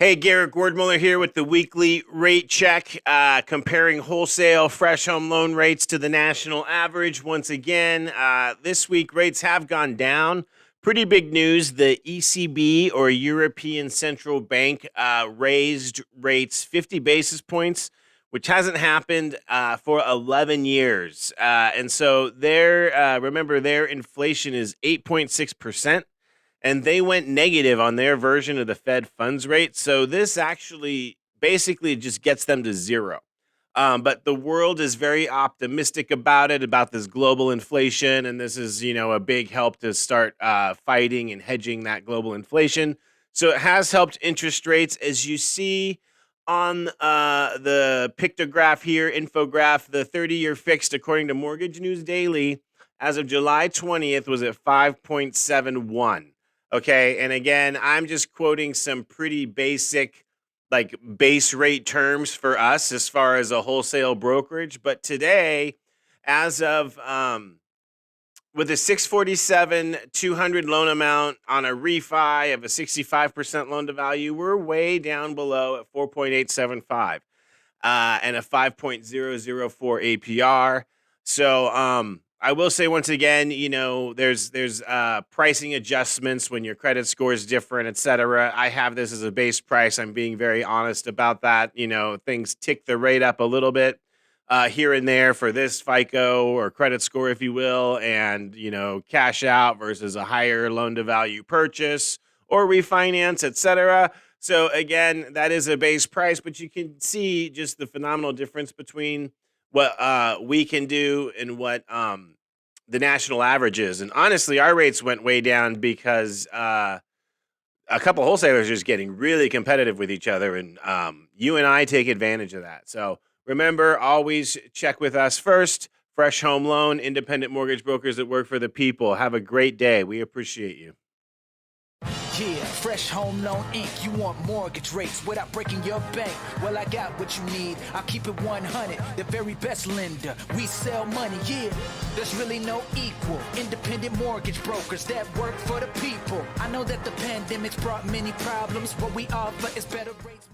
Hey, Garrick, Werdmuller here with the weekly rate check, comparing wholesale fresh home loan rates to the national average. Once again, this week rates have gone down. Pretty big news. The ECB, or European Central Bank, raised rates 50 basis points, which hasn't happened for 11 years. And so remember, their inflation is 8.6%. And they went negative on their version of the Fed funds rate. So this actually basically just gets them to zero. But the world is very optimistic about it, about this global inflation. And this is, a big help to start fighting and hedging that global inflation. So it has helped interest rates. As you see on the pictograph here, infograph, the 30-year fixed, according to Mortgage News Daily, as of July 20th, was at 5.71. Okay, and again, I'm just quoting some pretty basic, like base rate terms for us as far as a wholesale brokerage. But today, as of with a 647 200 loan amount on a refi of a 65% loan to value, we're way down below at 4.875 and a 5.004 APR. So I will say once again, there's pricing adjustments when your credit score is different, et cetera. I have this as a base price. I'm being very honest about that. Things tick the rate up a little bit here and there for this FICO or credit score, if you will, and, cash out versus a higher loan to value purchase or refinance, et cetera. So again, that is a base price, but you can see just the phenomenal difference between what we can do and what the national average is. And honestly, our rates went way down because a couple wholesalers are just getting really competitive with each other, and you and I take advantage of that. So remember, always check with us first. Fresh Home Loan, independent mortgage brokers that work for the people. Have a great day. We appreciate you. Yeah, Fresh Home Loan Inc. You want mortgage rates without breaking your bank? Well, I got what you need. I'll keep it 100. The very best lender. We sell money, yeah. There's really no equal. Independent mortgage brokers that work for the people. I know that the pandemic's brought many problems. What we offer is better rates.